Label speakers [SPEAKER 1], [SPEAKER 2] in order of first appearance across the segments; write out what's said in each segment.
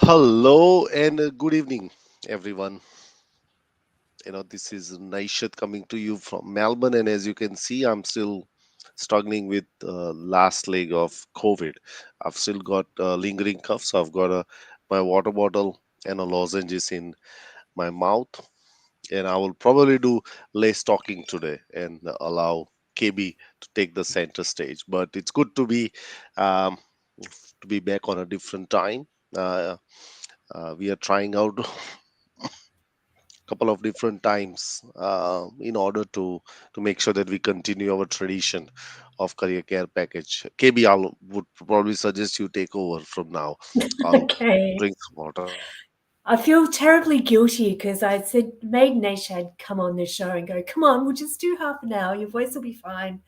[SPEAKER 1] Hello and good evening, everyone. This is Naish coming to you from Melbourne, and as you can see, I'm still struggling with last leg of COVID. I've still got lingering cough, so I've got my water bottle and a lozenges in my mouth, and I will probably do less talking today and allow KB to take the center stage. But it's good um, to be back on a different time. Uh, we are trying out couple of different times in order to make sure that we continue our tradition of career care package. KB, I would probably suggest you take over from now. I'll
[SPEAKER 2] Okay.
[SPEAKER 1] drink some water.
[SPEAKER 2] I feel terribly guilty because I said made Nashad come on the show and go, come on, we'll just do half an hour. Your voice will be fine.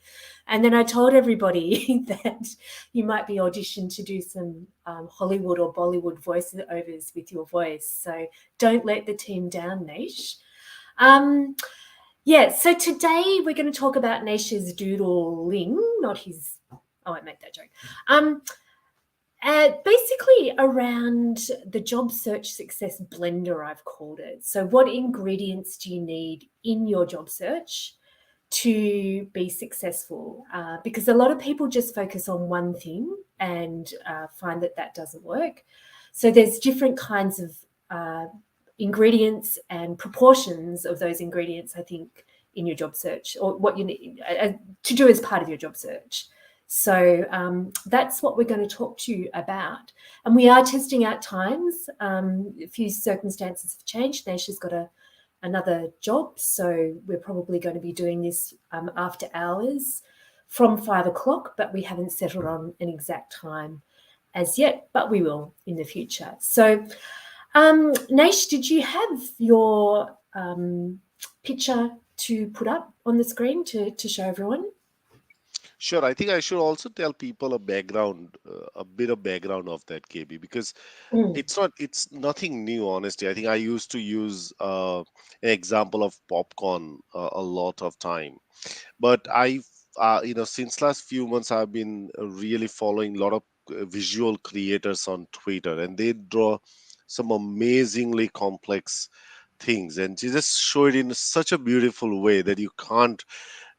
[SPEAKER 2] And then I told everybody that you might be auditioned to do some Hollywood or Bollywood voiceovers with your voice. So don't let the team down, Naish. Um, yeah, so today we're going to talk about Naish's doodling, not his. I won't make that joke. Um, basically, around the job search success blender, I've called it. So, what ingredients do you need in your job search to be successful? Because a lot of people just focus on one thing and find that that doesn't work. So, there's different kinds of ingredients and proportions of those ingredients, I think, in your job search or what you need to do as part of your job search. So that's what we're going to talk to you about. And we are testing out times. A few circumstances have changed. Naisha's got another job, so we're probably going to be doing this after hours from 5 o'clock, but we haven't settled on an exact time as yet, but we will in the future. So, Naish, did you have your picture to put up on the screen to show everyone?
[SPEAKER 1] Sure, I think I should also tell people a background, a bit of background of that, KB, because
[SPEAKER 2] Mm,
[SPEAKER 1] it's nothing new, honestly. I think I used to use an example of popcorn a lot of time, but since last few months I've been really following a lot of visual creators on Twitter, and they draw some amazingly complex things, and they just show it in such a beautiful way that you can't,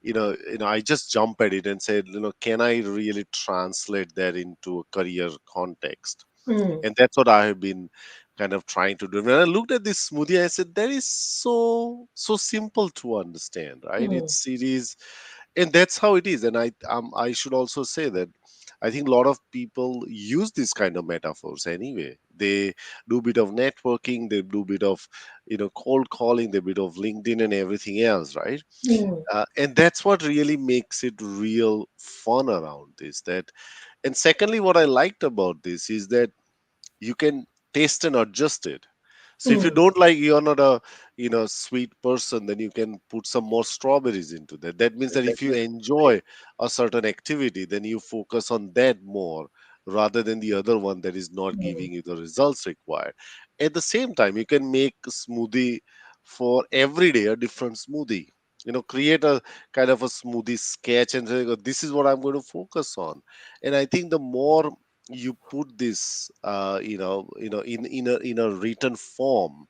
[SPEAKER 1] I just jump at it and say, can I really translate that into a career context?
[SPEAKER 2] mm,
[SPEAKER 1] And that's what I have been kind of trying to do. When I looked at this smoothie, I said that is so simple to understand, right?
[SPEAKER 2] mm,
[SPEAKER 1] It is, and that's how it is. And I should also say that I think a lot of people use this kind of metaphors anyway. They do a bit of networking, they do a bit of cold calling, they bit of LinkedIn and everything else, right?
[SPEAKER 2] mm.
[SPEAKER 1] And that's what really makes it real fun around this. That, and secondly, what I liked about this is that you can taste and adjust it. So if you
[SPEAKER 2] Mm,
[SPEAKER 1] don't like, you're not a sweet person, then you can put some more strawberries into that. That means that if you enjoy a certain activity, then you focus on that more rather than the other one that is not
[SPEAKER 2] mm,
[SPEAKER 1] giving you the results required. At the same time, you can make a smoothie for every day, a different smoothie. Create a kind of a smoothie sketch and say, "Oh, this is what I'm going to focus on." And I think the more you put this in a written form,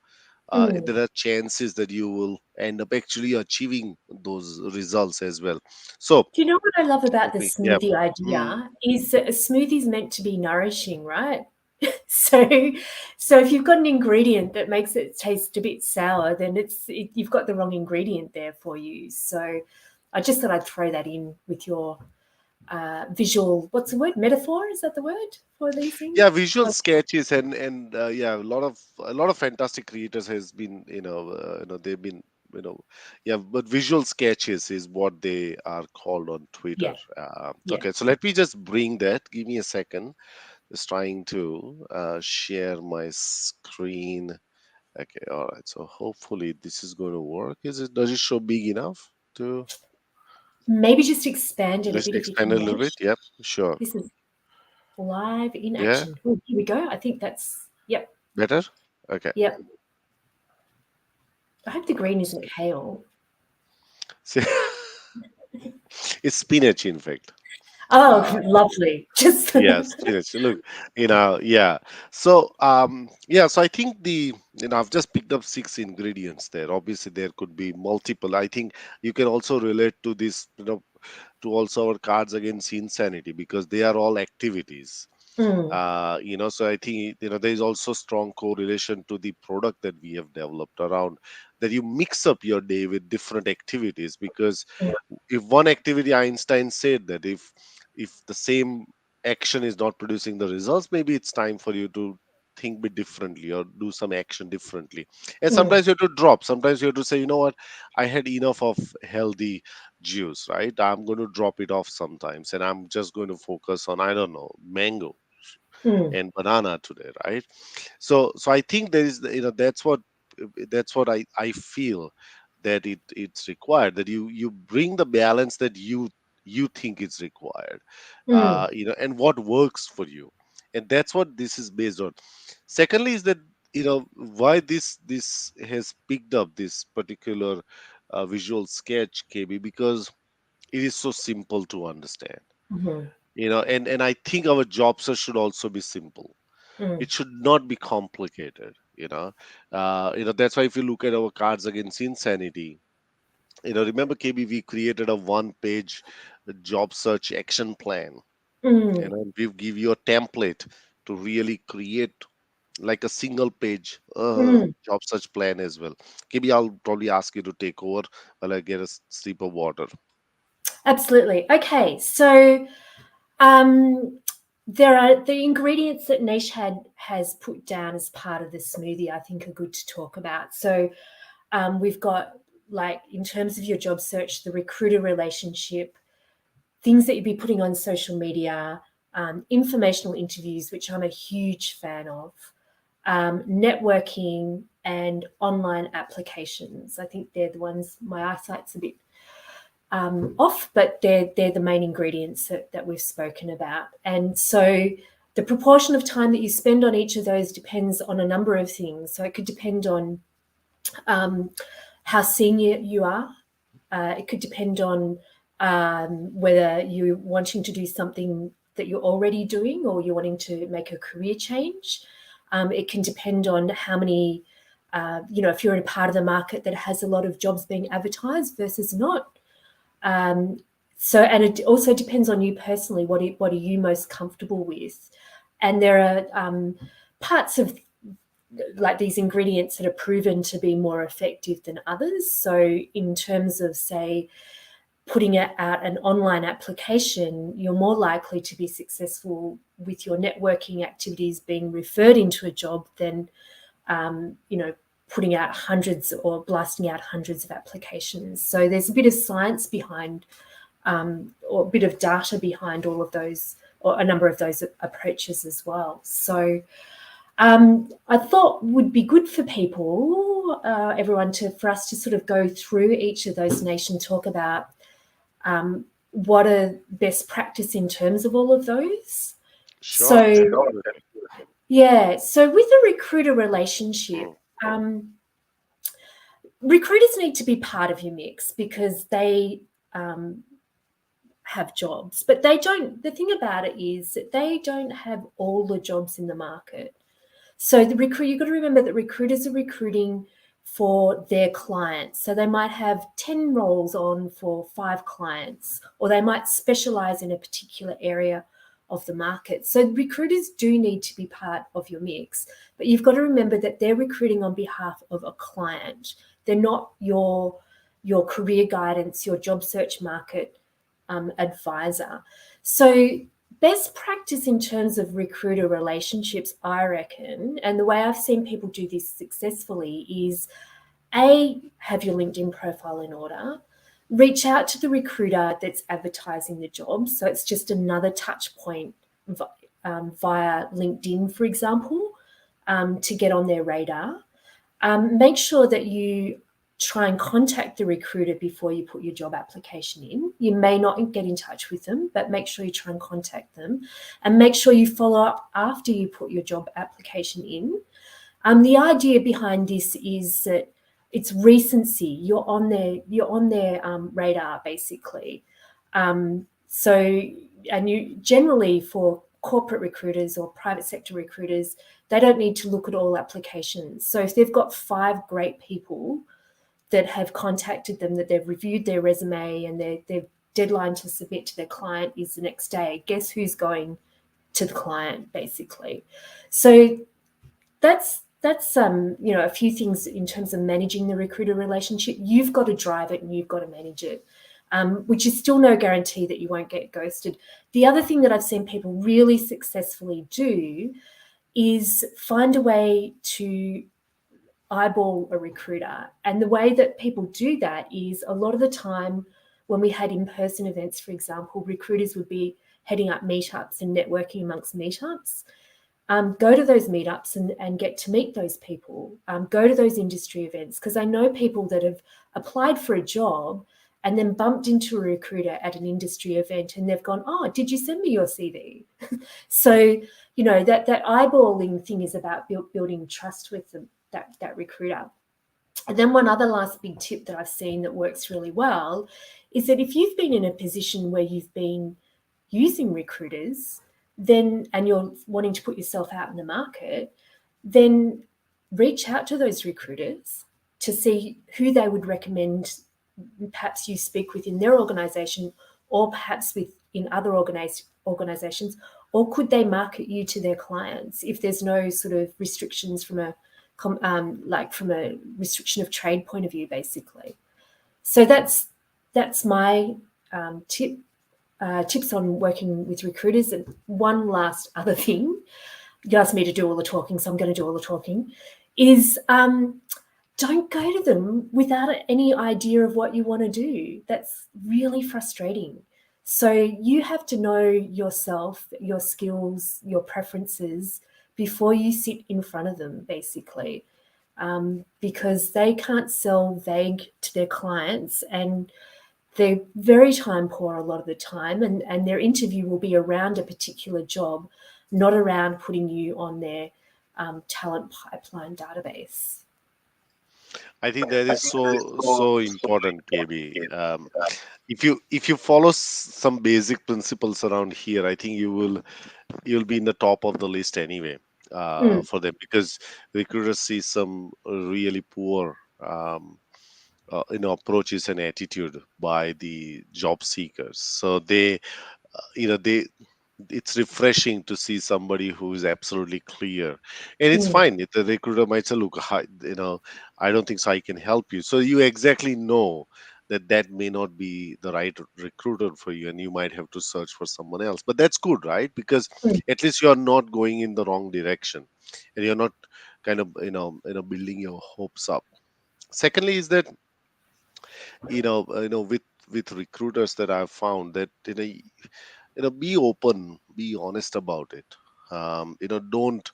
[SPEAKER 2] mm.
[SPEAKER 1] there are chances that you will end up actually achieving those results as well. So
[SPEAKER 2] Do you know what I love about
[SPEAKER 1] let
[SPEAKER 2] the
[SPEAKER 1] me, yeah.
[SPEAKER 2] smoothie
[SPEAKER 1] Mm,
[SPEAKER 2] idea is that a smoothie is meant to be nourishing, right? So, so if you've got an ingredient that makes it taste a bit sour, then you've got the wrong ingredient there for you. So, I just thought I'd throw that in with your visual. What's the word? Metaphor? Is that the word for these things?
[SPEAKER 1] yeah, visual sketches and yeah, a lot of fantastic creators has been, they've been, you know yeah, but visual sketches is what they are called on Twitter.
[SPEAKER 2] Yeah, yeah.
[SPEAKER 1] Okay, so let me just bring that, give me a second. Just trying to share my screen. Okay, all right. So hopefully this is going to work. Does it show big enough to
[SPEAKER 2] Maybe just expand it a
[SPEAKER 1] just
[SPEAKER 2] bit if you
[SPEAKER 1] expand
[SPEAKER 2] can
[SPEAKER 1] a little bit?
[SPEAKER 2] manage.
[SPEAKER 1] Yep, sure.
[SPEAKER 2] This is live in
[SPEAKER 1] Yeah,
[SPEAKER 2] action. Oh, here we go. I think that's, yep,
[SPEAKER 1] better. Okay.
[SPEAKER 2] yep. I hope the
[SPEAKER 1] All right.
[SPEAKER 2] green isn't kale.
[SPEAKER 1] See, it's spinach, in fact.
[SPEAKER 2] Oh,
[SPEAKER 1] Uh,
[SPEAKER 2] lovely. Just
[SPEAKER 1] yes, yes. Look, yeah. So, yeah. So I think I've just picked up six ingredients there. Obviously, there could be multiple. I think you can also relate to this, to also our cards against insanity because they are all activities.
[SPEAKER 2] Mm,
[SPEAKER 1] So I think there is also strong correlation to the product that we have developed around that you mix up your day with different activities because
[SPEAKER 2] mm,
[SPEAKER 1] if one activity, Einstein said that if the same action is not producing the results, maybe it's time for you to think bit differently or do some action differently. And
[SPEAKER 2] mm,
[SPEAKER 1] sometimes you have to drop, sometimes you have to say, you know what, I had enough of healthy juice, right? I'm going to drop it off sometimes and I'm just going to focus on, I don't know, mango
[SPEAKER 2] mm,
[SPEAKER 1] and banana today, right? So I think there is, that's what I feel that it's required, that you bring the balance that you think is required,
[SPEAKER 2] mm,
[SPEAKER 1] and what works for you, and that's what this is based on. Secondly is that, why this has picked up this particular visual sketch, KB, because it is so simple to understand,
[SPEAKER 2] mhm,
[SPEAKER 1] and I think our job search should also be simple.
[SPEAKER 2] mm,
[SPEAKER 1] It should not be complicated. That's why if you look at our cards against insanity, remember, KB, we created a one page job search action plan,
[SPEAKER 2] mm,
[SPEAKER 1] and we give you a template to really create like a single page
[SPEAKER 2] mm.
[SPEAKER 1] job search plan as well. KB, I'll probably ask you to take over while I get a sip of water.
[SPEAKER 2] Absolutely. Okay, so um, there are the ingredients that Naish has put down as part of the smoothie. I think are good to talk about. So we've got, like, in terms of your job search, the recruiter relationship, things that you'd be putting on social media, informational interviews, which I'm a huge fan of, networking, and online applications. I think they're the ones. My eyesight's a bit off, but they're the main ingredients that we've spoken about. And so the proportion of time that you spend on each of those depends on a number of things. So it could depend on um, how senior you are. It could depend on whether you're wanting to do something that you're already doing or you're wanting to make a career change. It can depend on how many, if you're in a part of the market that has a lot of jobs being advertised versus not. Um, and it also depends on you personally. What are you most comfortable with? And there are parts of, like, these ingredients that are proven to be more effective than others. So in terms of, say, putting out an online application, you're more likely to be successful with your networking activities being referred into a job than, um, you know, putting out hundreds or blasting out hundreds of applications. So there's a bit of science behind, or a bit of data behind all of those, or a number of those approaches as well. So I thought would be good for people, everyone, for us to sort of go through each of those nations, talk about what are best practice in terms of all of those.
[SPEAKER 1] Sure,
[SPEAKER 2] So
[SPEAKER 1] definitely.
[SPEAKER 2] yeah, so with a recruiter relationship,
[SPEAKER 1] Mm,
[SPEAKER 2] um, recruiters need to be part of your mix because they um, have jobs, but they don't. The thing about it is that they don't have all the jobs in the market. So you've got to remember that recruiters are recruiting for their clients. So they might have 10 roles on for 5 clients, or they might specialize in a particular area of the market. So recruiters do need to be part of your mix, but you've got to remember that they're recruiting on behalf of a client. They're not your career guidance, your job search market advisor. So best practice in terms of recruiter relationships, I reckon, and the way I've seen people do this successfully is, have your LinkedIn profile in order, reach out to the recruiter that's advertising the job. So it's just another touch point via LinkedIn, for example, to get on their radar. Make sure that you try and contact the recruiter before you put your job application in. You may not get in touch with them, but make sure you try and contact them, and make sure you follow up after you put your job application in. The idea behind this is that it's recency. You're on their radar, basically. So, and you generally for corporate recruiters or private sector recruiters, they don't need to look at all applications. So if they've got 5 great people that have contacted them, that they've reviewed their resume and their deadline to submit to their client is the next day, guess who's going to the client basically? So that's a few things in terms of managing the recruiter relationship. You've got to drive it and you've got to manage it, which is still no guarantee that you won't get ghosted. The other thing that I've seen people really successfully do is find a way to eyeball a recruiter. And the way that people do that is a lot of the time when we had in-person events, for example, recruiters would be heading up meetups and networking amongst meetups. Go to those meetups and get to meet those people. Go to those industry events, because I know people that have applied for a job and then bumped into a recruiter at an industry event and they've gone, oh, did you send me your CV? So, that eyeballing thing is about building trust with that recruiter. And then one other last big tip that I've seen that works really well is that if you've been in a position where you've been using recruiters, then and you're wanting to put yourself out in the market, then reach out to those recruiters to see who they would recommend perhaps you speak with in their organization, or perhaps with in other organizations, or could they market you to their clients if there's no sort of restrictions from from a restriction of trade point of view, basically. So that's my tips on working with recruiters. And one last other thing, you asked me to do all the talking, so I'm going to do all the talking, is don't go to them without any idea of what you want to do. That's really frustrating. So you have to know yourself, your skills, your preferences before you sit in front of them, basically, because they can't sell vague to their clients, and they're very time poor a lot of the time, and their interview will be around a particular job, not around putting you on their talent pipeline database.
[SPEAKER 1] I think that is so important, KB. If you follow some basic principles around here, I think you'll be in the top of the list anyway,
[SPEAKER 2] Mm,
[SPEAKER 1] for them, because recruiters see some really poor approaches and attitude by the job seekers. So they it's refreshing to see somebody who is absolutely clear, and it's
[SPEAKER 2] mm,
[SPEAKER 1] fine if the recruiter might say, look, I don't think so I can help you, so you exactly know that that may not be the right recruiter for you, and you might have to search for someone else. But that's good, right? Because
[SPEAKER 2] mm,
[SPEAKER 1] at least you are not going in the wrong direction, and you're not kind of building your hopes up. Secondly is that with recruiters, that I've found that be open, be honest about it. Don't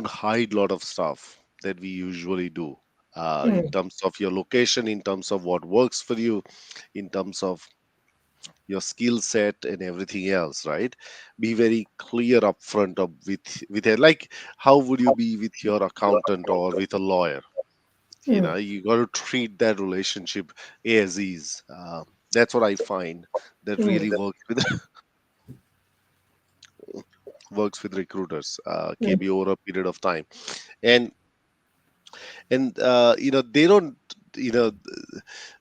[SPEAKER 1] hide a lot of stuff that we usually do, in
[SPEAKER 2] mm,
[SPEAKER 1] terms of your location, in terms of what works for you, in terms of your skill set and everything else, right? Be very clear upfront of with it, like how would you be with your accountant or with a lawyer?
[SPEAKER 2] mm,
[SPEAKER 1] You got to treat that relationship as is. That's what I find that
[SPEAKER 2] mm,
[SPEAKER 1] really works with works with recruiters,
[SPEAKER 2] mm,
[SPEAKER 1] KB, over a period of time. And they don't, you know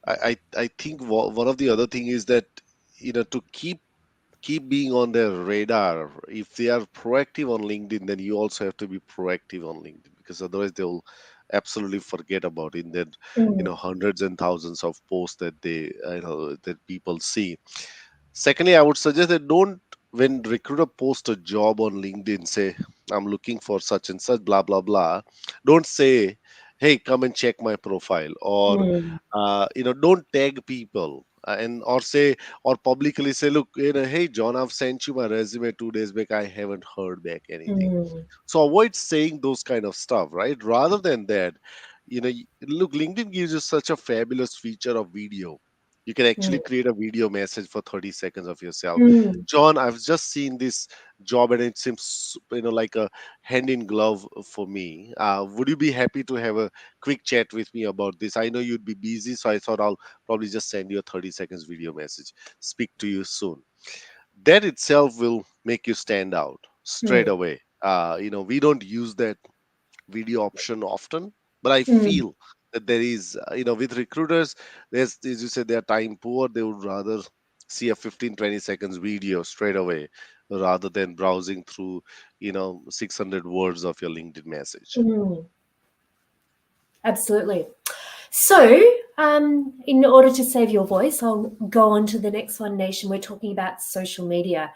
[SPEAKER 1] I think one of the other thing is that, to keep being on their radar. If they are proactive on LinkedIn, then you also have to be proactive on LinkedIn, because otherwise they'll absolutely forget about it. Then,
[SPEAKER 2] mm,
[SPEAKER 1] hundreds and thousands of posts that that people see. Secondly, I would suggest that don't, when recruiter post a job on LinkedIn, say, I'm looking for such and such, blah blah blah. Don't say, hey, come and check my profile, or
[SPEAKER 2] mm,
[SPEAKER 1] don't tag people, and or say, or publicly say, look, hey John, I've sent you my resume 2 days back, I haven't heard back anything.
[SPEAKER 2] mm,
[SPEAKER 1] So avoid saying those kind of stuff, right? Rather than that, look, LinkedIn gives you such a fabulous feature of video. You can actually
[SPEAKER 2] mm,
[SPEAKER 1] create a video message for 30 seconds of yourself.
[SPEAKER 2] mm,
[SPEAKER 1] John, I've just seen this job and it seems, like a hand in glove for me. Would you be happy to have a quick chat with me about this? I know you'd be busy, so I thought I'll probably just send you a 30 seconds video message. Speak to you soon. That itself will make you stand out straight
[SPEAKER 2] mm,
[SPEAKER 1] away. We don't use that video option often, but I
[SPEAKER 2] mm,
[SPEAKER 1] feel that there is, with recruiters, there's, as you said, they're time poor. They would rather see a 15-20 seconds video straight away rather than browsing through 600 words of your LinkedIn message.
[SPEAKER 2] mm. Absolutely. So, in order to save your voice, I'll go on to the next one, Nation. We're talking about social media.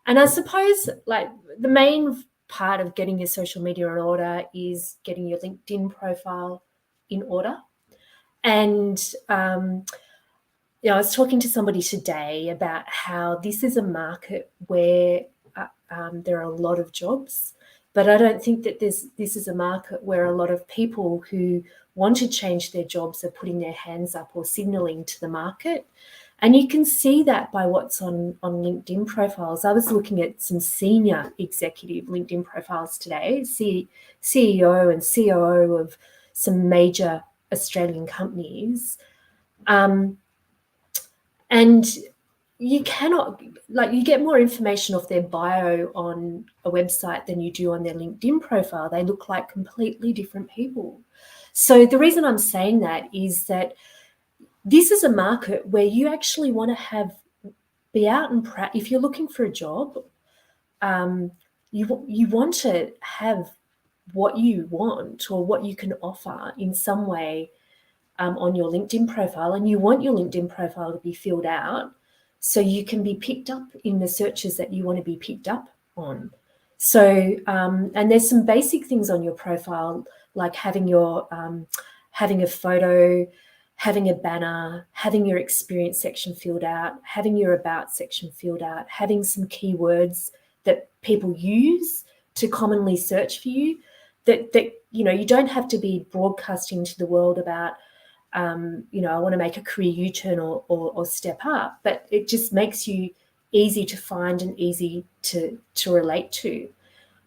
[SPEAKER 2] And I suppose, like, the main part of getting your social media in order is getting your LinkedIn profile in order. And I was talking to somebody today about how this is a market where there are a lot of jobs, but I don't think that this is a market where a lot of people who want to change their jobs are putting their hands up or signaling to the market. And you can see that by what's on LinkedIn profiles. I was looking at some senior executive LinkedIn profiles today, CEO and COO of some major Australian companies. Um, and you cannot, like, you get more information off their bio on a website than you do on their LinkedIn profile. They look like completely different people. So the reason I'm saying that is that this is a market where you actually want to be out and if you're looking for a job, um, you want to have what you want or what you can offer in some way on your LinkedIn profile, and you want your LinkedIn profile to be filled out so you can be picked up in the searches that you want to be picked up on. So, and there's some basic things on your profile, like having a photo, having a banner, having your experience section filled out, having your about section filled out, having some keywords that people use to commonly search for you. That you don't have to be broadcasting to the world about I want to make a career U-turn or step up, but it just makes you easy to find and easy to relate to.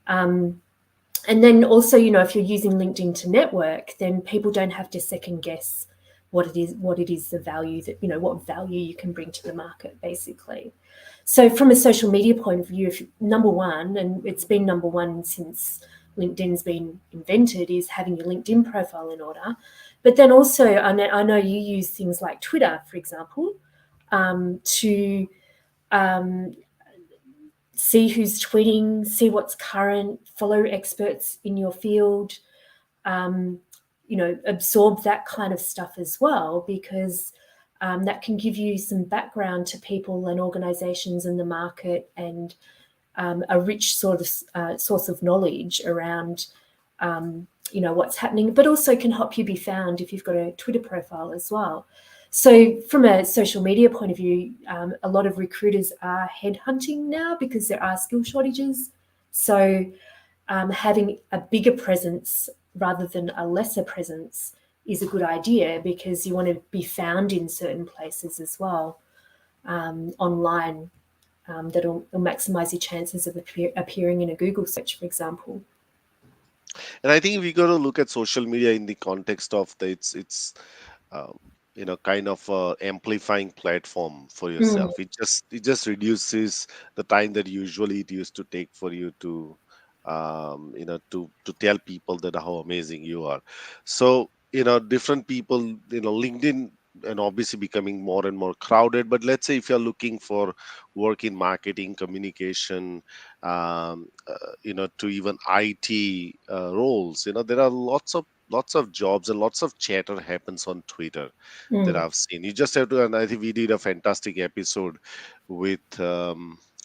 [SPEAKER 2] Um, and then also, if you're using LinkedIn to network, then people don't have to second guess what it is the value that, what value you can bring to the market, basically. So from a social media point of view, if number one, and it's been number one since LinkedIn's been invented, is having your LinkedIn profile in order. But then also, I know you use things like Twitter, for example, to um, see who's tweeting, see what's current, follow experts in your field, um, absorb that kind of stuff as well, because that can give you some background to people and organizations in the market, and a rich sort of source of knowledge around what's happening, but also can help you be found if you've got a Twitter profile as well. So from a social media point of view, a lot of recruiters are headhunting now because there are skill shortages. So having a bigger presence rather than a lesser presence is a good idea, because you want to be found in certain places as well, online, that'll maximize your chances of appearing in a Google search, for example.
[SPEAKER 1] And I think we got to look at social media in the context of it's um, kind of amplifying platform for
[SPEAKER 2] Mm,
[SPEAKER 1] yourself. It just reduces the time that usually it used to take for you to to tell people that how amazing you are. So different people, LinkedIn, and obviously becoming more and more crowded. But let's say if you're looking for work in marketing, communication, to even IT roles, there are lots of jobs and lots of chatter happens on Twitter that
[SPEAKER 2] mm.
[SPEAKER 1] I've seen. You just have to, and I think we did a fantastic episode with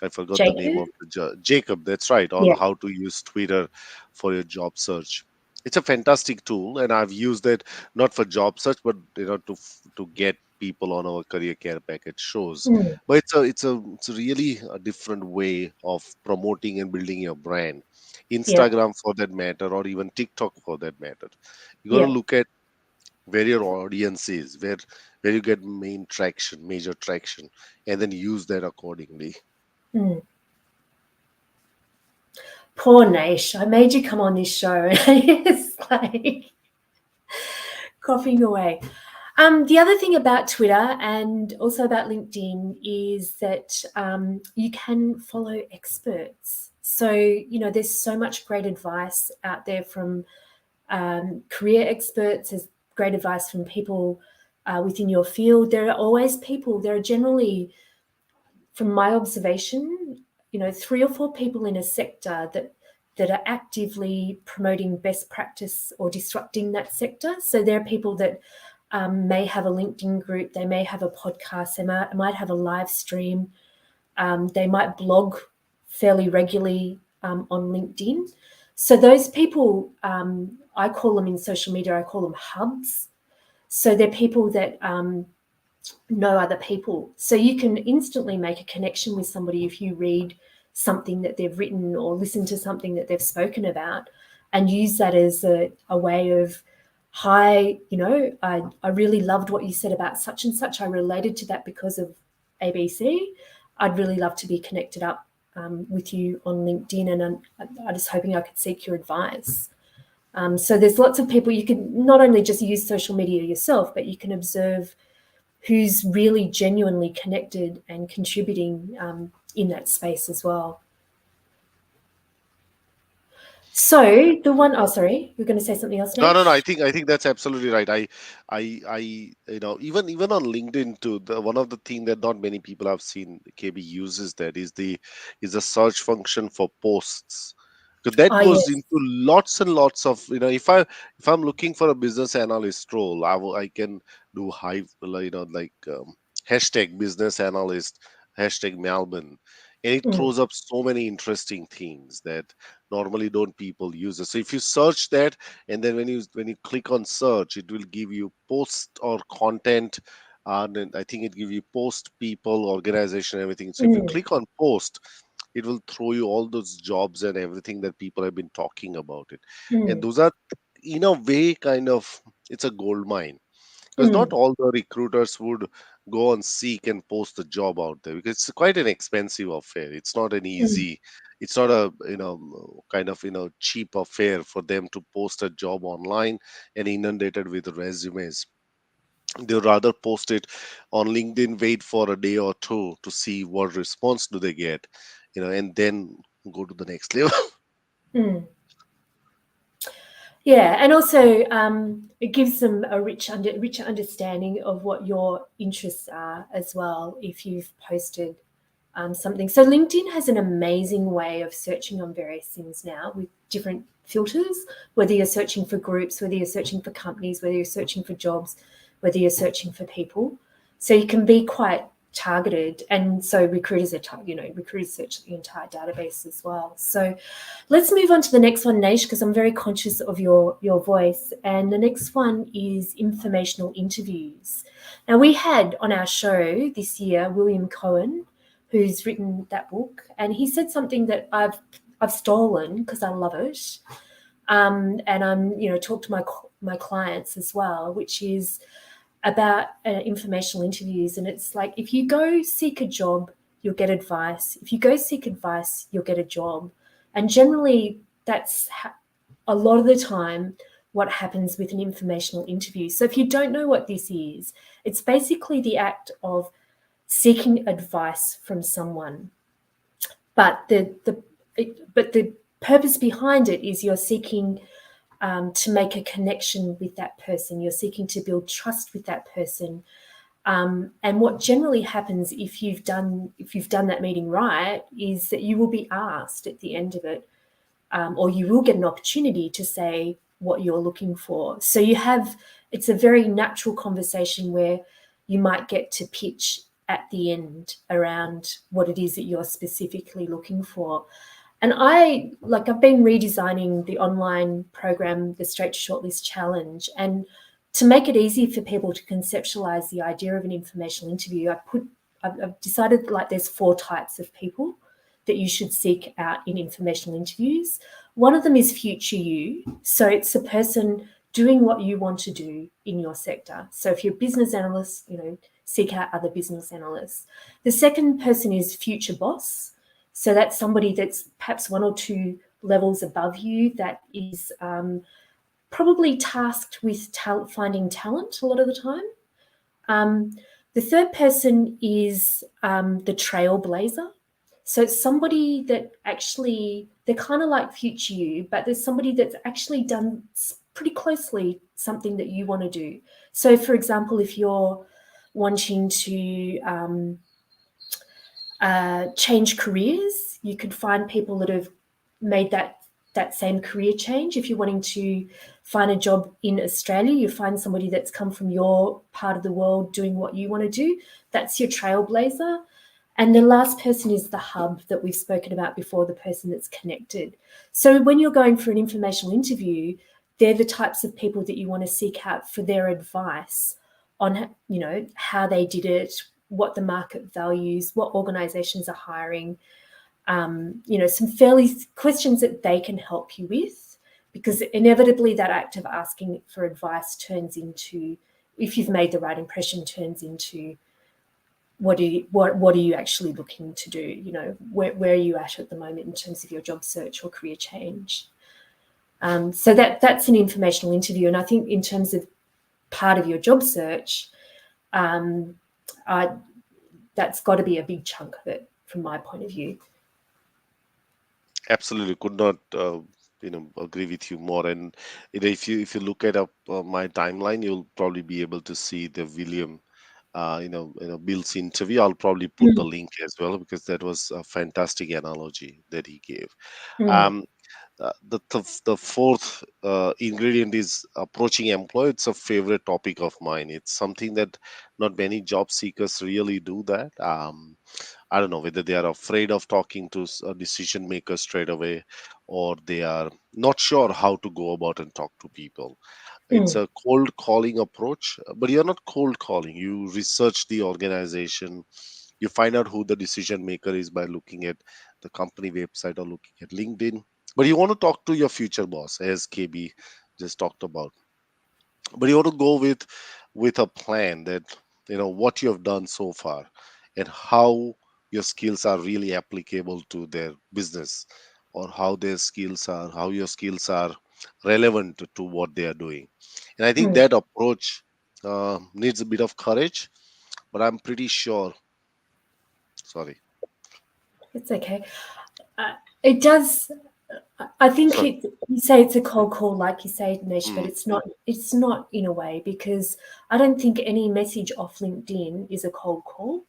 [SPEAKER 1] I forgot the name
[SPEAKER 2] Jacob?
[SPEAKER 1] of Jacob. That's right, on
[SPEAKER 2] Yeah.
[SPEAKER 1] how to use Twitter for your job search. It's a fantastic tool, and I've used it not for job search, but to get people on our career care package shows.
[SPEAKER 2] Mm,
[SPEAKER 1] But it's a really a different way of promoting and building your brand.
[SPEAKER 2] yeah.
[SPEAKER 1] Instagram for that matter, or even TikTok for that matter. You got to
[SPEAKER 2] Yeah.
[SPEAKER 1] look at where your audience is, where you get major traction, and then use that accordingly.
[SPEAKER 2] Mm. Poor Naish. I made you come on this show and it's like coughing away. The other thing about Twitter and also about LinkedIn is that you can follow experts. So, you know, there's so much great advice out there from career experts, there's great advice from people within your field. There are always people, there are generally, from my observation, you know, 3 or 4 people in a sector that are actively promoting best practice or disrupting that sector. So there are people that may have a LinkedIn group, they may have a podcast, they might have a live stream, they might blog fairly regularly on LinkedIn. So those people, I call them in social media, I call them hubs. So they're people that know other people. So you can instantly make a connection with somebody if you read something that they've written or listen to something that they've spoken about and use that as a way of, hi, you know, I really loved what you said about such and such. I related to that because of ABC. I'd really love to be connected up with you on LinkedIn, and I was hoping I could seek your advice. So there's lots of people. You can not only just use social media yourself, but you can observe who's really genuinely connected and contributing in that space as well. So the one, oh, sorry, you're going to say something else,
[SPEAKER 1] No, no, no. I
[SPEAKER 2] Naish?
[SPEAKER 1] think I think that's absolutely right. I, even on LinkedIn too. One of the thing that not many people have seen KB uses that is the search function for posts. Because that
[SPEAKER 2] Ah,
[SPEAKER 1] goes
[SPEAKER 2] yes.
[SPEAKER 1] into lots and lots of, if I'm looking for a business analyst role, I can do like hashtag business analyst, hashtag Melbourne, and it
[SPEAKER 2] Mm,
[SPEAKER 1] throws up so many interesting things that normally don't people use it. So if you search that, and then when you click on search, it will give you post or content, and then I think it give you post, people, organization, everything. So if you
[SPEAKER 2] mm,
[SPEAKER 1] click on post, it will throw you all those jobs and everything that people have been talking about it. And
[SPEAKER 2] mm,
[SPEAKER 1] those are, in a way, kind of, it's a gold mine, because not
[SPEAKER 2] mm,
[SPEAKER 1] all the recruiters would go and seek and post the job out there, because it's quite an expensive affair. It's not an
[SPEAKER 2] mm,
[SPEAKER 1] easy, it's not a, kind of, cheap affair for them to post a job online and inundated with resumes. They rather post it on LinkedIn, wait for a day or two to see what response do they get, and then go to the next level.
[SPEAKER 2] mm. Yeah, and also it gives them a richer understanding of what your interests are as well if you've posted something. So LinkedIn has an amazing way of searching on various things now with different filters, whether you're searching for groups, whether you're searching for companies, whether you're searching for jobs, whether you're searching for people. So you can be quite targeted, and so recruiters search the entire database as well. So let's move on to the next one, Naish, because I'm very conscious of your voice. And the next one is informational interviews. Now, we had on our show this year William Cohen, who's written that book, and he said something that I've stolen because I love it. And I'm, you know, talk to my clients as well, which is about informational interviews. And it's like, if you go seek a job, you'll get advice. If you go seek advice, you'll get a job. And generally, that's a lot of the time what happens with an informational interview. So if you don't know what this is, it's basically the act of seeking advice from someone. But the purpose behind it is you're seeking to make a connection with that person. You're seeking to build trust with that person. And what generally happens if you've done that meeting right is that you will be asked at the end of it, or you will get an opportunity to say what you're looking for. So it's a very natural conversation where you might get to pitch at the end around what it is that you're specifically looking for. And I've been redesigning the online program, the Straight to Shortlist Challenge, and to make it easy for people to conceptualize the idea of an informational interview, I've decided like there's 4 types of people that you should seek out in informational interviews. One of them is future you. So it's a person doing what you want to do in your sector. So if you're a business analyst, seek out other business analysts. The second person is future boss. So that's somebody that's perhaps one or two levels above you that is probably tasked with finding talent a lot of the time. Um, the third person is the trailblazer. So it's somebody that actually, they're kind of like future you, but there's somebody that's actually done pretty closely something that you want to do. So, for example, if you're wanting to change careers, you could find people that have made that same career change. If you're wanting to find a job in Australia, you find somebody that's come from your part of the world doing what you want to do. That's your trailblazer. And the last person is the hub that we've spoken about before, the person that's connected. So when you're going for an informational interview, they're the types of people that you want to seek out for their advice on, how they did it, what the market values, what organizations are hiring, some fairly questions that they can help you with, because inevitably that act of asking for advice turns into, if you've made the right impression, turns into what are you actually looking to do? Where are you at the moment in terms of your job search or career change? So that's an informational interview, and I think in terms of part of your job search, um, I, that's got to be a big chunk of it from my point of view.
[SPEAKER 1] Absolutely, could not agree with you more. And if you look at up my timeline, you'll probably be able to see the William Bill's interview. I'll probably put the
[SPEAKER 2] Mm,
[SPEAKER 1] link as well, because that was a fantastic analogy that he gave.
[SPEAKER 2] mm,
[SPEAKER 1] um, the fourth ingredient is approaching employee. It's a favorite topic of mine. It's something that not many job seekers really do that. I don't know whether they are afraid of talking to a decision maker straight away, or they are not sure how to go about and talk to people. It's
[SPEAKER 2] mm,
[SPEAKER 1] a cold calling approach, but you're not cold calling. You research the organization, you find out who the decision maker is by looking at the company website or looking at LinkedIn. But you want to talk to your future boss, as KB just talked about. But you want to go with a plan that, what you have done so far and how your skills are really applicable to their business, or how your skills are relevant to what they are doing. And I think
[SPEAKER 2] mm.
[SPEAKER 1] that approach needs a bit of courage, but I'm pretty sure. Sorry.
[SPEAKER 2] It's okay. It does. I think
[SPEAKER 1] Sorry.
[SPEAKER 2] you say it's a cold call, like you say, Nish, but
[SPEAKER 1] Mm,
[SPEAKER 2] it's not. It's not in a way, because I don't think any message off LinkedIn is a cold call,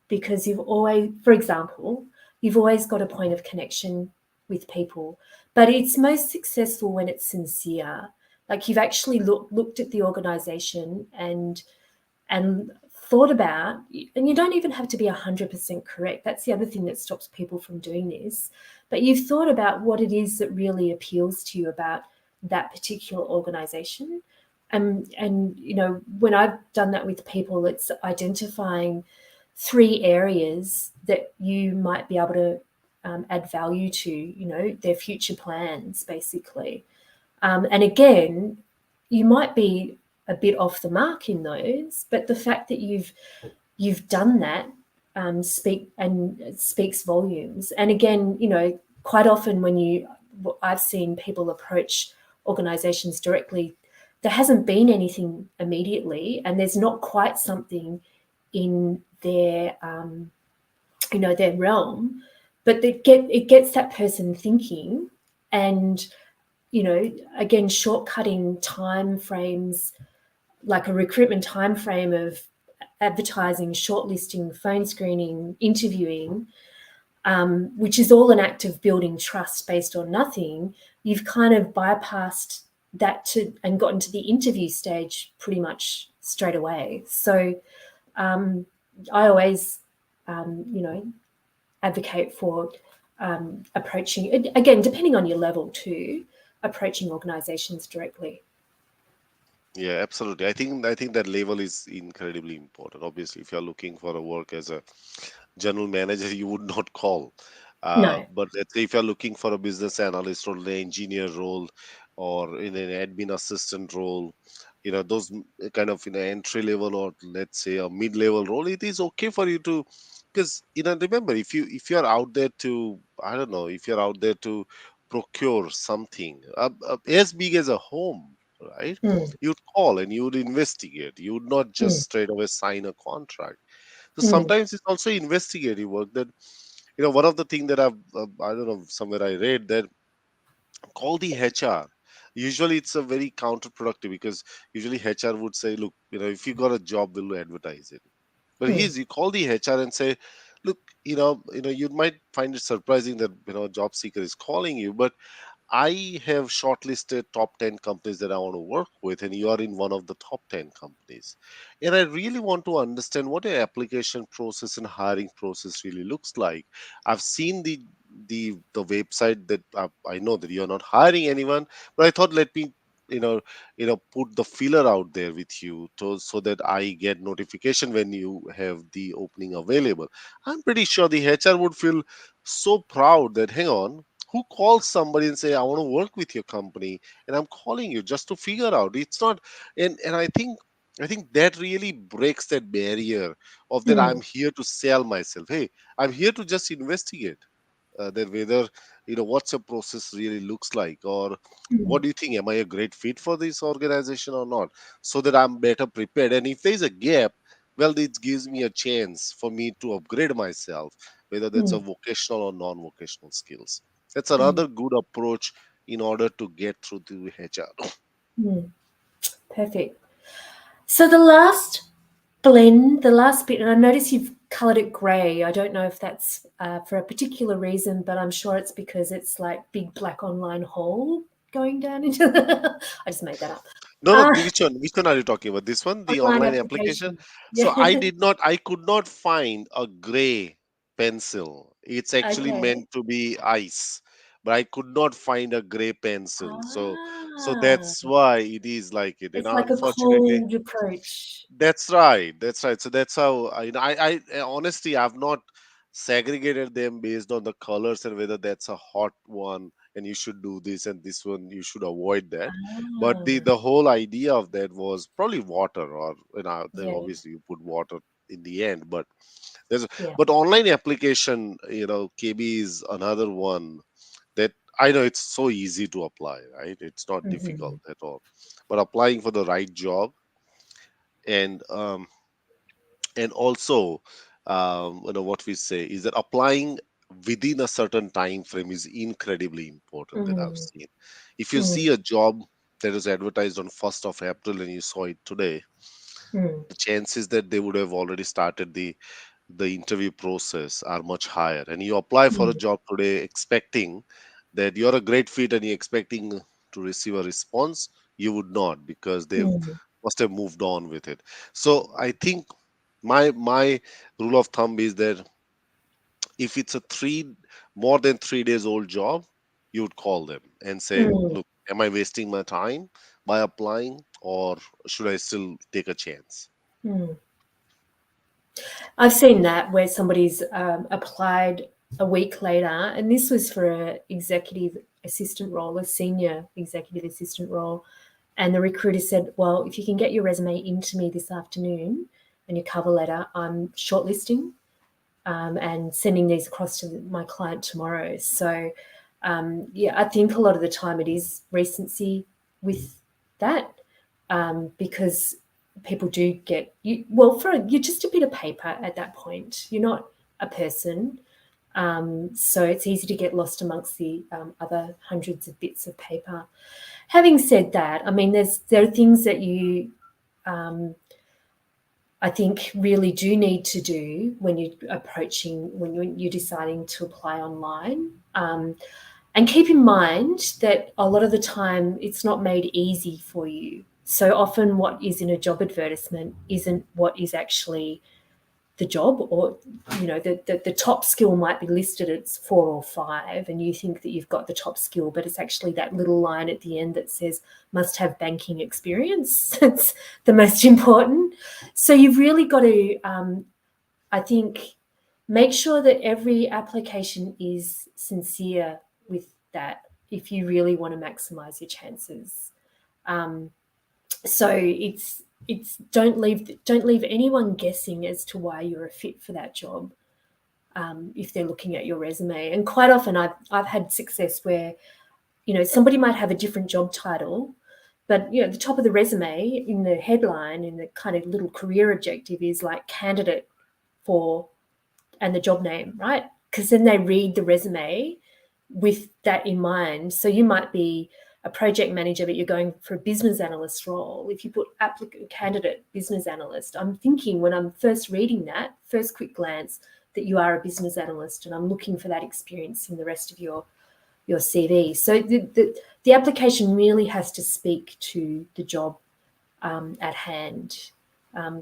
[SPEAKER 2] because you've always, for example, you've always got a point of connection with people, but it's most successful when it's sincere. Like you've actually looked at the organization and thought about, and you don't even have to be 100% correct. That's the other thing that stops people from doing this. But you've thought about what it is that really appeals to you about that particular organization. And when I've done that with people, it's identifying three areas that you might be able to add value to, their future plans, basically. And again, you might be a bit off the mark in those, but the fact that you've done that speaks volumes. And again, quite often when I've seen people approach organisations directly, there hasn't been anything immediately, and there's not quite something in their realm, but it gets that person thinking, and again, shortcutting time frames, like a recruitment time frame of advertising, shortlisting, phone screening, interviewing, which is all an act of building trust based on nothing. You've kind of bypassed that and gotten to the interview stage pretty much straight away. So I always, you know, advocate for approaching, again, depending on your level too, approaching organisations directly.
[SPEAKER 1] yeah, absolutely. I think that level is incredibly important. Obviously, if you're looking for a work as a general manager, you would not call.
[SPEAKER 2] No.
[SPEAKER 1] But let's say if you're looking for a business analyst or the engineer role, or in an admin assistant role, those kind of entry level, or let's say a mid level role, it is okay for you to, because remember, if you're out there to, I don't know, if you're out there to procure something as big as a home, right?
[SPEAKER 2] mm,
[SPEAKER 1] You'd call and you would investigate. You would not just
[SPEAKER 2] mm,
[SPEAKER 1] straight away sign a contract. So
[SPEAKER 2] mm,
[SPEAKER 1] sometimes it's also investigative work. That one of the thing that I've I don't know, somewhere I read that, call the HR. Usually it's a very counterproductive, because usually HR would say, look, if you got a job, we'll advertise it. But
[SPEAKER 2] mm,
[SPEAKER 1] here's, you call the HR and say, look, you might find it surprising that a job seeker is calling you, but I have shortlisted top 10 companies that I want to work with, and you are in one of the top 10 companies. And I really want to understand what your application process and hiring process really looks like. I've seen the website that I know that you're not hiring anyone, but I thought, let me you know put the filler out there with you, so that I get notification when you have the opening available. I'm pretty sure the HR would feel so proud that, hang on, who calls somebody and say, I want to work with your company, and I'm calling you just to figure out, it's not. And I think that really breaks that barrier of that I'm
[SPEAKER 2] mm,
[SPEAKER 1] here to sell myself. Hey, I'm here to just investigate that whether what's your process really looks like, or
[SPEAKER 2] mm,
[SPEAKER 1] what do you think, am I a great fit for this organization or not, so that I'm better prepared. And if there's a gap, well, it gives me a chance for me to upgrade myself, whether that's a
[SPEAKER 2] mm,
[SPEAKER 1] vocational or non-vocational skills. That's
[SPEAKER 2] mm,
[SPEAKER 1] another good approach in order to get through to HR.
[SPEAKER 2] mm. Perfect. So the last bit, and I notice you've coloured it grey. I don't know if that's for a particular reason, but I'm sure it's because it's like big black online hole going down into I just made that up.
[SPEAKER 1] No, no,
[SPEAKER 2] Uh,
[SPEAKER 1] which one are you talking about? This one, the
[SPEAKER 2] online
[SPEAKER 1] online application.
[SPEAKER 2] application.
[SPEAKER 1] So
[SPEAKER 2] Yeah.
[SPEAKER 1] I could not find a gray pencil. It's actually
[SPEAKER 2] Okay.
[SPEAKER 1] meant to be ice, but I could not find a gray pencil. So
[SPEAKER 2] Ah,
[SPEAKER 1] that's why it is like it.
[SPEAKER 2] it's like a
[SPEAKER 1] Unfortunately,
[SPEAKER 2] cold approach.
[SPEAKER 1] that's right. That's right. So that's how honestly, I've not segregated them based on the colors and whether that's a hot one and you should do this, and this one you should avoid that. But the
[SPEAKER 2] Ah,
[SPEAKER 1] the whole idea of that was probably water, or then
[SPEAKER 2] yeah,
[SPEAKER 1] obviously you put water in the end. But there's
[SPEAKER 2] yeah.
[SPEAKER 1] but online application, KB is another one that I know it's so easy to apply, right? It's not
[SPEAKER 2] Hmm.
[SPEAKER 1] difficult at all. But applying for the right job, and also what we say is that applying within a certain time frame is incredibly important, that I've
[SPEAKER 2] Mm,
[SPEAKER 1] seen. If you see
[SPEAKER 2] mm,
[SPEAKER 1] a job that is advertised on 1st of April and you saw it today,
[SPEAKER 2] mm,
[SPEAKER 1] the chances that they would have already started the interview process are much higher. And you apply for a
[SPEAKER 2] mm,
[SPEAKER 1] job today expecting that you're a great fit and you're expecting to receive a response, you would not, because they
[SPEAKER 2] mm,
[SPEAKER 1] must have moved on with it. So I think my rule of thumb is that if it's a three more than 3 days old job, you would call them and say,
[SPEAKER 2] mm,
[SPEAKER 1] look, am I wasting my time by applying, or should I still take a chance?
[SPEAKER 2] mm. I've seen that where somebody's applied a week later, and this was for a executive assistant role, a senior executive assistant role, and the recruiter said, "Well, if you can get your resume into me this afternoon and your cover letter, I'm shortlisting and sending these across to my client tomorrow." So, yeah, I think a lot of the time it is recency with that because people do get you. Well, you're just a bit of paper at that point. You're not a person, so it's easy to get lost amongst the other hundreds of bits of paper. Having said that, I mean, there are things that you I think really do need to do when you're deciding to apply online. And keep in mind that a lot of the time it's not made easy for you. So often, what is in a job advertisement isn't what is actually the job, or the top skill might be listed as 4 or 5, and you think that you've got the top skill, but it's actually that little line at the end that says must have banking experience. It's the most important. So you've really got to, I think, make sure that every application is sincere with that. if you really want to maximize your chances. Um, so it's don't leave anyone guessing as to why you're a fit for that job, if they're looking at your resume. And quite often I've had success where, somebody might have a different job title, but the top of the resume, in the headline, in the kind of little career objective, is like candidate for, and the job name, right? Because then they read the resume with that in mind. So you might be a project manager, but you're going for a business analyst role. If you put applicant candidate business analyst, I'm thinking, when I'm first reading that first quick glance, that you are a business analyst, and I'm looking for that experience in the rest of your CV. So the application really has to speak to the job at hand,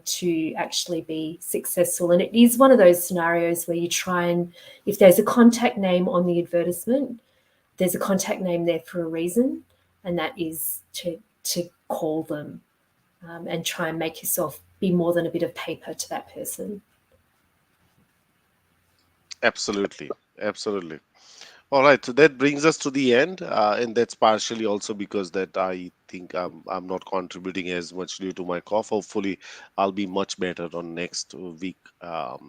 [SPEAKER 2] to actually be successful. And it is one of those scenarios where you try and, if there's a contact name on the advertisement, there's a contact name there for a reason, and that is to call them, and try and make yourself be more than a bit of paper to that person.
[SPEAKER 1] Absolutely. Absolutely. All right, so that brings us to the end, and that's partially also because that I think I'm not contributing as much due to my cough. Hopefully, I'll be much better on next week. But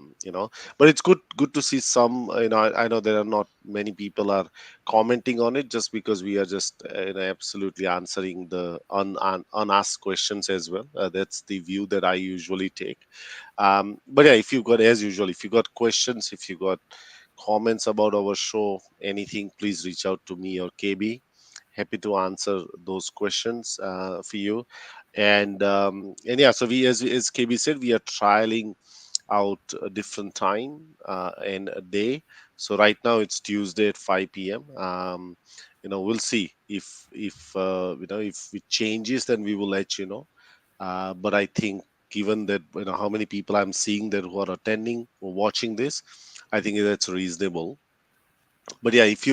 [SPEAKER 1] it's good to see some. I know there are not many people are commenting on it, just because we are just absolutely answering the unasked questions as well. That's the view that I usually take. But yeah, if you got, as usual, if you got questions, if you got comments about our show, anything, please reach out to me or KB. Happy to answer those questions for you. And yeah, so as KB said, we are trialing out a different time and a day. So right now it's Tuesday at 5 p.m. We'll see if it changes, then we will let you know. But I think, given that how many people I'm seeing that who are attending or watching this, I think that's reasonable. But yeah, if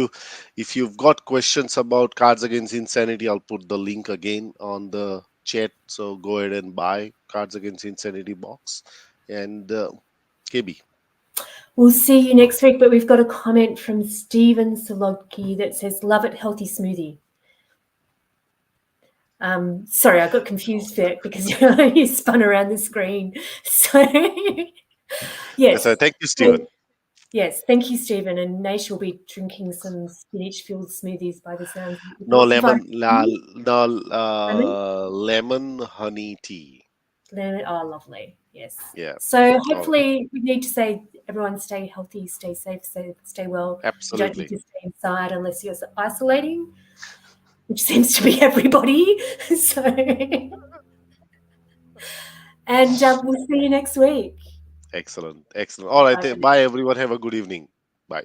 [SPEAKER 1] you've got questions about Cards Against Insanity, I'll put the link again on the chat. So go ahead and buy Cards Against Insanity box. And KB.
[SPEAKER 2] We'll see you next week, but we've got a comment from Stephen Solodki that says, "Love it, healthy smoothie." Sorry, I got confused there because you spun around the screen. So,
[SPEAKER 1] So
[SPEAKER 2] yes.
[SPEAKER 1] thank you, Stephen.
[SPEAKER 2] Yes, thank you, Stephen. And Naish will be drinking some spinach-filled smoothies by the sounds of it.
[SPEAKER 1] No
[SPEAKER 2] What's the
[SPEAKER 1] lemon,
[SPEAKER 2] vibe?
[SPEAKER 1] no
[SPEAKER 2] Lemon?
[SPEAKER 1] lemon honey tea.
[SPEAKER 2] Lemon? Oh, lovely. Yes.
[SPEAKER 1] Yeah.
[SPEAKER 2] So
[SPEAKER 1] All right.
[SPEAKER 2] hopefully we need to say, everyone stay healthy, stay safe, stay well. You don't need
[SPEAKER 1] Absolutely.
[SPEAKER 2] to stay inside unless you're isolating, which seems to be everybody. So, and we'll see you next week.
[SPEAKER 1] Excellent. Excellent. All right.
[SPEAKER 2] Bye for now.
[SPEAKER 1] Bye, everyone. Have a good evening. Bye.